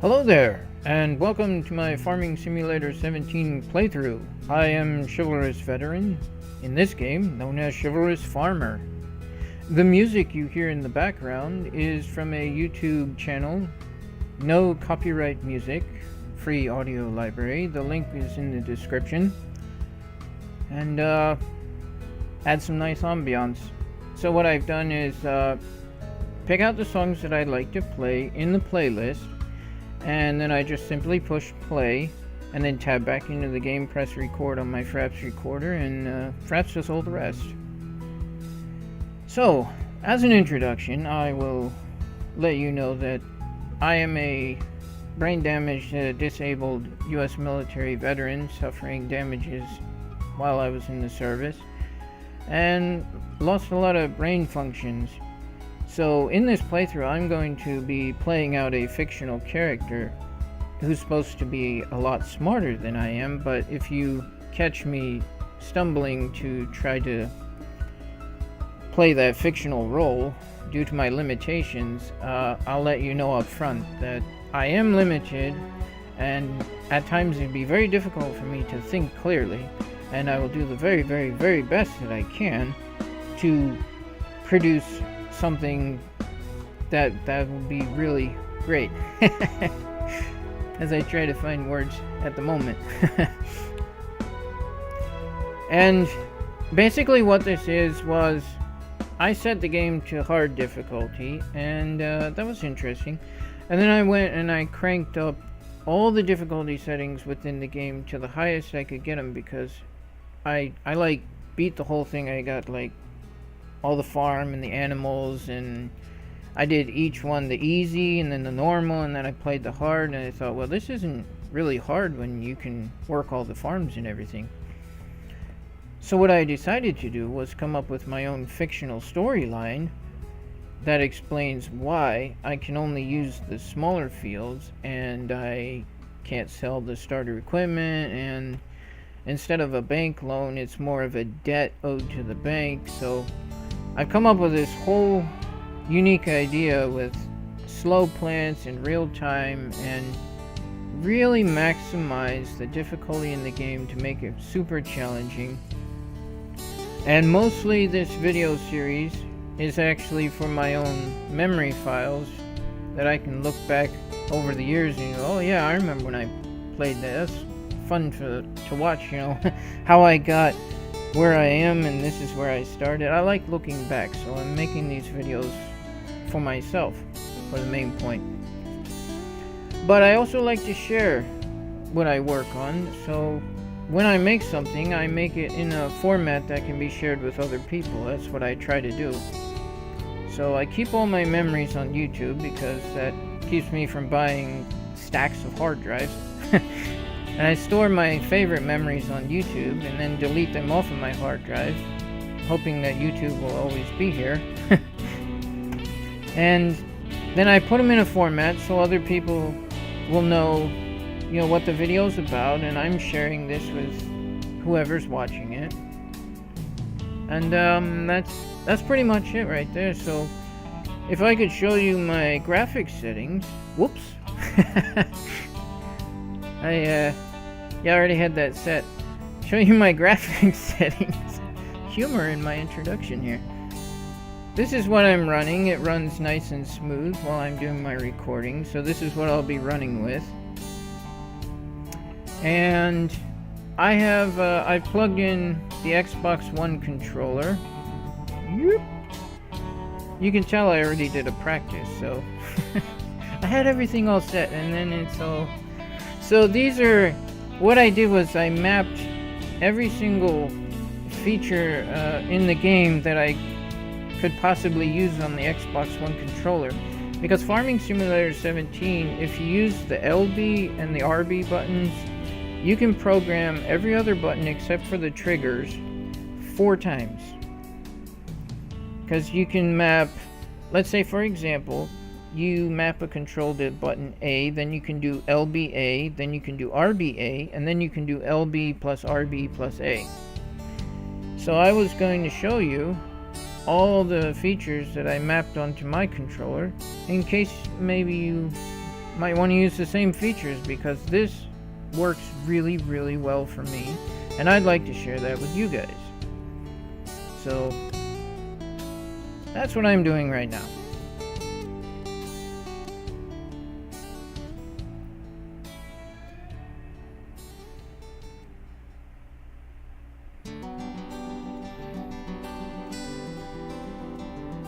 Hello there, and welcome to my Farming Simulator 17 playthrough. I am Chivalrous Veteran, in this game known as Chivalrous Farmer. The music you hear in the background is from a YouTube channel, no copyright music, free audio library. The link is in the description. And add some nice ambiance. So what I've done is pick out the songs that I'd like to play in the playlist, and then I just simply push play and then tab back into the game, press record on my Fraps recorder, and Fraps does all the rest. So, as an introduction, I will let you know that I am a brain damaged, disabled U.S. military veteran suffering damages while I was in the service, and lost a lot of brain functions. So in this playthrough, I'm going to be playing out a fictional character who's supposed to be a lot smarter than I am, but if you catch me stumbling to try to play that fictional role due to my limitations, I'll let you know up front that I am limited, and at times it'd be very difficult for me to think clearly, and I will do the very, very, very best that I can to produce something that would be really great as I try to find words at the moment. And basically what this was I set the game to hard difficulty, and that was interesting, and then I went and I cranked up all the difficulty settings within the game to the highest I could get them, because I like beat the whole thing. I got like all the farm and the animals, and I did each one the easy and then the normal, and then I played the hard, and I thought, well, this isn't really hard when you can work all the farms and everything. So what I decided to do was come up with my own fictional storyline that explains why I can only use the smaller fields and I can't sell the starter equipment, and instead of a bank loan, it's more of a debt owed to the bank. So I've come up with this whole unique idea with slow plants in real time and really maximize the difficulty in the game to make it super challenging. And mostly this video series is actually for my own memory files that I can look back over the years and go, oh yeah, I remember when I played that. That's fun to watch, you know, how I got where I am, and this is where I started. I like looking back, so I'm making these videos for myself, for the main point. But I also like to share what I work on, so when I make something, I make it in a format that can be shared with other people. That's what I try to do. So I keep all my memories on YouTube, because that keeps me from buying stacks of hard drives. And I store my favorite memories on YouTube and then delete them off of my hard drive, hoping that YouTube will always be here. And then I put them in a format so other people will know, you know, what the video's about, and I'm sharing this with whoever's watching it. And that's pretty much it right there. So if I could show you my graphics settings, whoops. I already had that set. Show you my graphics settings. Humor in my introduction here. This is what I'm running. It runs nice and smooth while I'm doing my recording. So this is what I'll be running with. And I have I've plugged in the Xbox One controller. Yep. You can tell I already did a practice, so I had everything all set, and then it's all. So these are, what I did was I mapped every single feature in the game that I could possibly use on the Xbox One controller. Because Farming Simulator 17, if you use the LB and the RB buttons, you can program every other button except for the triggers 4 times. Because you can map, let's say for example, you map a control to button A, then you can do LBA, then you can do RBA, and then you can do LB plus RB plus A. So I was going to show you all the features that I mapped onto my controller, in case maybe you might want to use the same features, because this works really, really well for me, and I'd like to share that with you guys. So that's what I'm doing right now.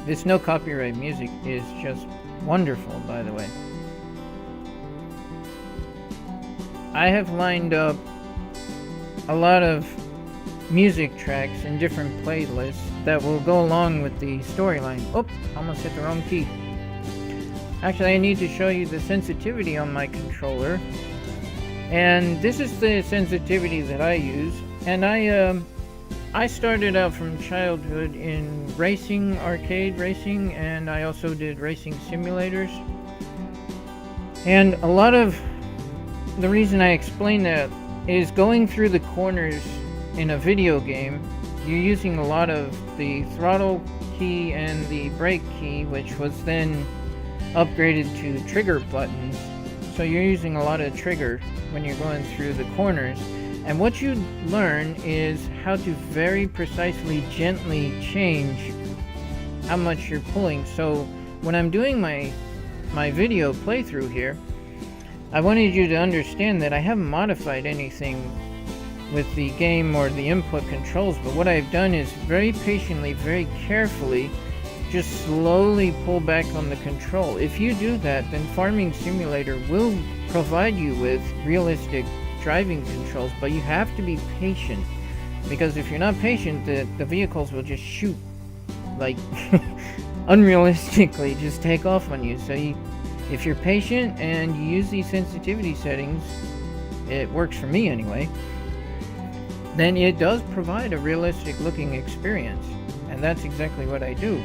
This no copyright music is just wonderful, by the way. I have lined up a lot of music tracks in different playlists that will go along with the storyline. Oh, almost hit the wrong key. Actually, I need to show you the sensitivity on my controller. And this is the sensitivity that I use. And I started out from childhood in racing, arcade racing, and I also did racing simulators. And a lot of the reason I explain that is going through the corners in a video game, you're using a lot of the throttle key and the brake key, which was then upgraded to trigger buttons. So you're using a lot of trigger when you're going through the corners. And what you learn is how to very precisely, gently change how much you're pulling. So when I'm doing my video playthrough here, I wanted you to understand that I haven't modified anything with the game or the input controls, but what I've done is very patiently, very carefully, just slowly pull back on the control. If you do that, then Farming Simulator will provide you with realistic driving controls, but you have to be patient, because if you're not patient, the vehicles will just shoot, like, unrealistically, just take off on you. So if you're patient and you use these sensitivity settings, it works for me anyway, then it does provide a realistic looking experience, and that's exactly what I do.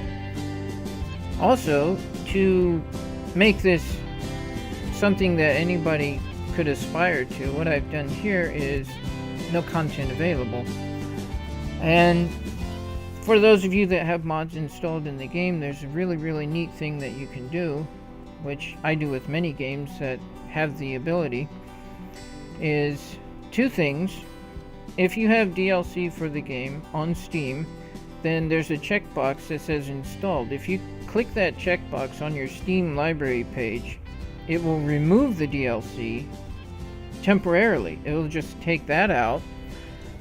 Also, to make this something that anybody could aspire to, what I've done here is no content available. And for those of you that have mods installed in the game, there's a really, really neat thing that you can do, which I do with many games that have the ability, is two things. If you have DLC for the game on Steam, then there's a checkbox that says installed. If you click that checkbox on your Steam library page, it will remove the DLC temporarily. It will just take that out,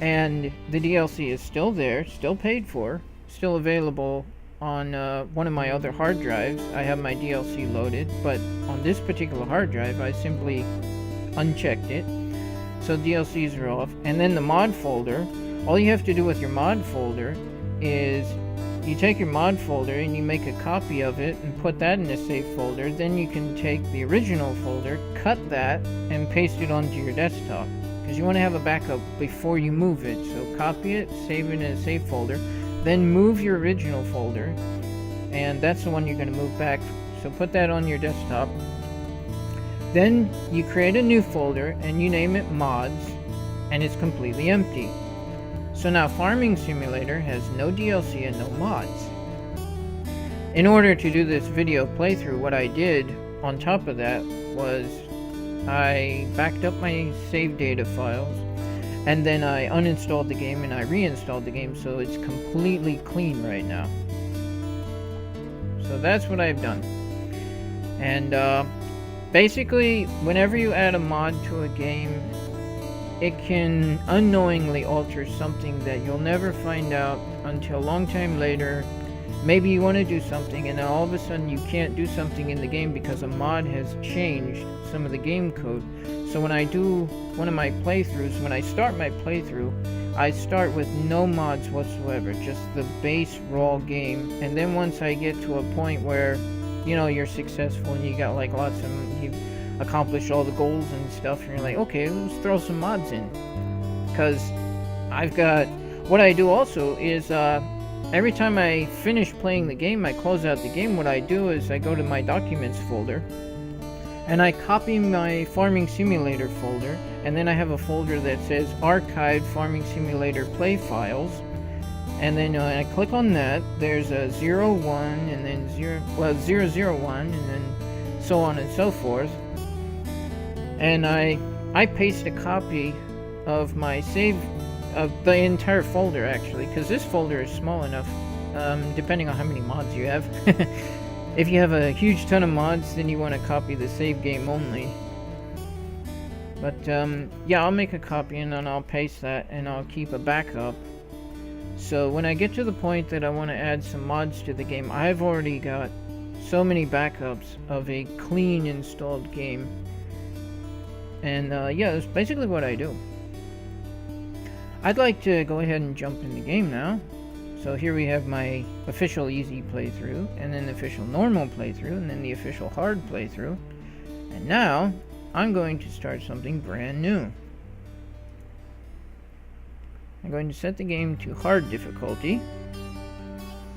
and the DLC is still there, still paid for, still available on one of my other hard drives. I have my DLC loaded, but on this particular hard drive, I simply unchecked it, so DLCs are off. And then the mod folder, all you have to do with your mod folder is you take your mod folder and you make a copy of it and put that in a safe folder. Then you can take the original folder, cut that, and paste it onto your desktop, because you want to have a backup before you move it. So copy it, save it in a safe folder, then move your original folder, and that's the one you're going to move back. So put that on your desktop. Then you create a new folder and you name it mods, and it's completely empty. So now Farming Simulator has no DLC and no mods. In order to do this video playthrough, what I did on top of that was I backed up my save data files, and then I uninstalled the game and I reinstalled the game, so it's completely clean right now. So that's what I've done. And basically, whenever you add a mod to a game, it can unknowingly alter something that you'll never find out until a long time later. Maybe you want to do something, and then all of a sudden you can't do something in the game because a mod has changed some of the game code. So when I do one of my playthroughs, when I start my playthrough, I start with no mods whatsoever, just the base raw game. And then once I get to a point where, you know, you're successful and you got like lots of, you've accomplished all the goals and stuff, and you're like, okay, let's throw some mods in. Because I've got, what I do also is, every time I finish playing the game, I close out the game, what I do is I go to my documents folder, and I copy my Farming Simulator folder, and then I have a folder that says Archived Farming Simulator Play Files, and then I click on that, there's a 01, and then 001, and then so on and so forth. and I paste a copy of my save of the entire folder, actually, because this folder is small enough, depending on how many mods you have. If you have a huge ton of mods, then you want to copy the save game only. But yeah, I'll make a copy and then I'll paste that and I'll keep a backup. So when I get to the point that I want to add some mods to the game, I've already got so many backups of a clean installed game. And yeah, that's basically what I do. I'd like to go ahead and jump in the game now. So here we have my official easy playthrough, and then the official normal playthrough, and then the official hard playthrough. And now I'm going to start something brand new. I'm going to set the game to hard difficulty.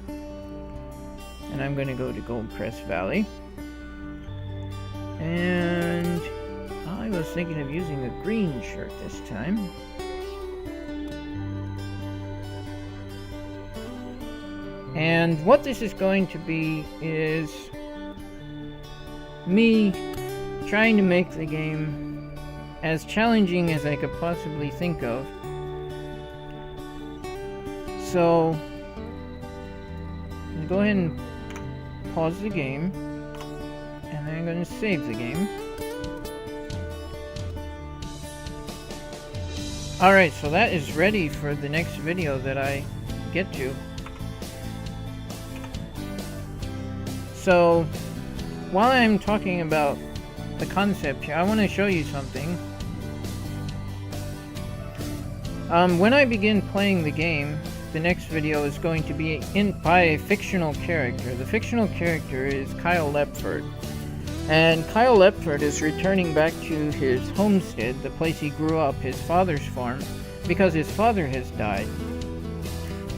And I'm going to go to Goldcrest Valley. And I was thinking of using a green shirt this time. And what this is going to be is me trying to make the game as challenging as I could possibly think of. So, I'm going to go ahead and pause the game, and then I'm going to save the game. Alright, so that is ready for the next video that I get to. So, while I'm talking about the concept here, I want to show you something. When I begin playing the game, the next video is going to be by a fictional character. The fictional character is Lepford. And Lepford is returning back to his homestead, the place he grew up, his father's farm, because his father has died.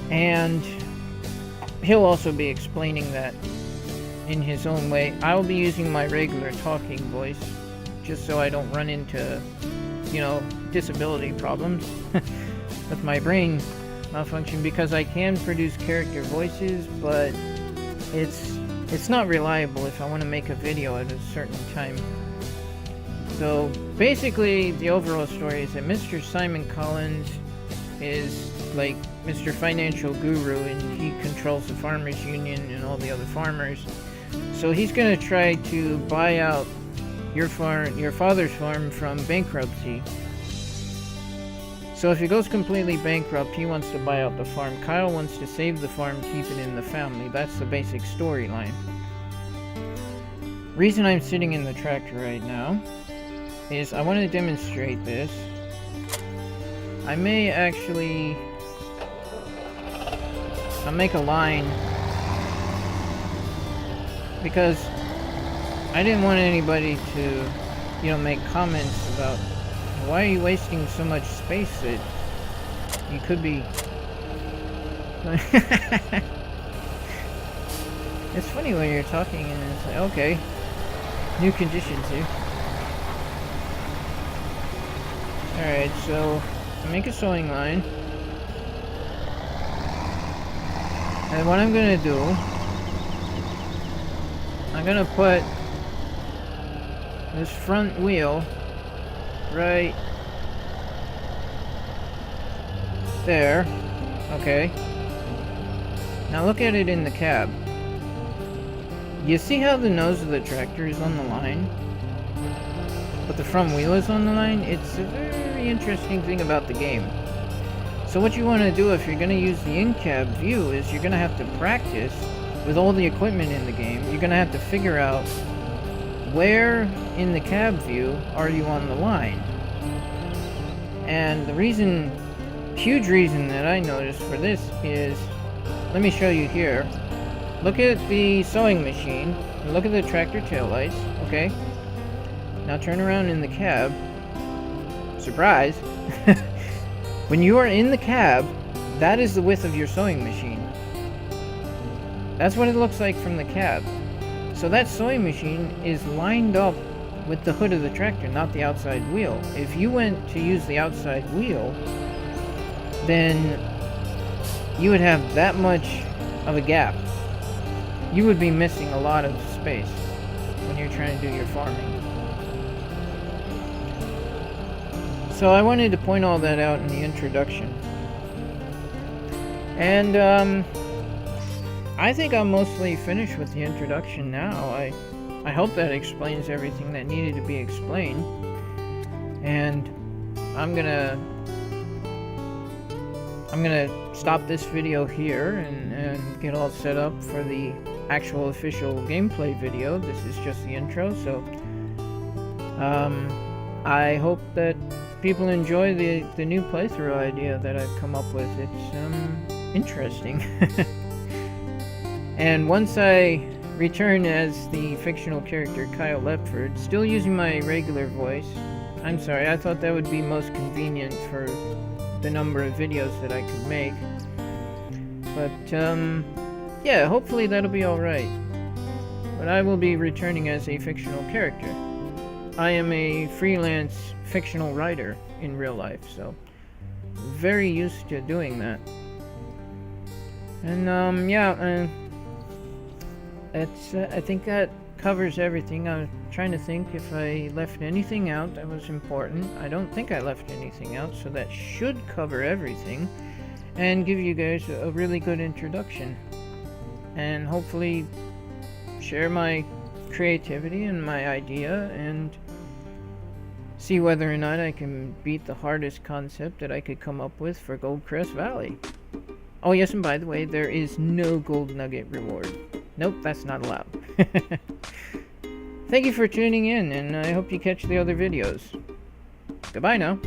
And he'll also be explaining that in his own way. I'll be using my regular talking voice, just so I don't run into, you know, disability problems with my brain malfunction, because I can produce character voices, but it's not reliable if I want to make a video at a certain time. So basically the overall story is that Mr. Simon Collins is like Mr. Financial Guru, and he controls the farmers union and all the other farmers. So he's going to try to buy out your father's farm from bankruptcy. So if he goes completely bankrupt, he wants to buy out the farm. Kyle wants to save the farm, keep it in the family. That's the basic storyline. Reason I'm sitting in the tractor right now is I want to demonstrate this. I may actually I'll make a line, because I didn't want anybody to, you know, make comments about why are you wasting so much space that you could be. It's funny when you're talking and it's like, okay, new conditions here. Alright, so I make a sewing line. And what I'm gonna do, I'm gonna put this front wheel right there. Okay. Now look at it in the cab. You see how the nose of the tractor is on the line, but the front wheel is on the line? It's a very interesting thing about the game. So what you want to do if you're going to use the in-cab view is you're going to have to practice with all the equipment in the game. You're going to have to figure out where in the cab view are you on the line. And the reason, huge reason that I noticed for this is, let me show you here. Look at the sewing machine, and look at the tractor taillights, okay? Now turn around in the cab. Surprise! When you are in the cab, that is the width of your sewing machine. That's what it looks like from the cab. So that sewing machine is lined up with the hood of the tractor, not the outside wheel. If you went to use the outside wheel, then you would have that much of a gap. You would be missing a lot of space when you're trying to do your farming. So I wanted to point all that out in the introduction. And I think I'm mostly finished with the introduction now. I hope that explains everything that needed to be explained. And I'm gonna stop this video here and get all set up for the actual official gameplay video. This is just the intro, so I hope that people enjoy the new playthrough idea that I've come up with. It's interesting. And once I return as the fictional character Kyle Lepford, still using my regular voice. I'm sorry, I thought that would be most convenient for the number of videos that I could make. But yeah, hopefully that'll be alright. But I will be returning as a fictional character. I am a freelance fictional writer in real life, so very used to doing that. And yeah, I think that covers everything. I'm trying to think if I left anything out that was important. I don't think I left anything out, so that should cover everything and give you guys a really good introduction, and hopefully share my creativity and my idea and see whether or not I can beat the hardest concept that I could come up with for Goldcrest Valley. Oh yes, and by the way, there is no gold nugget reward. Nope, that's not allowed. Thank you for tuning in, and I hope you catch the other videos. Goodbye now.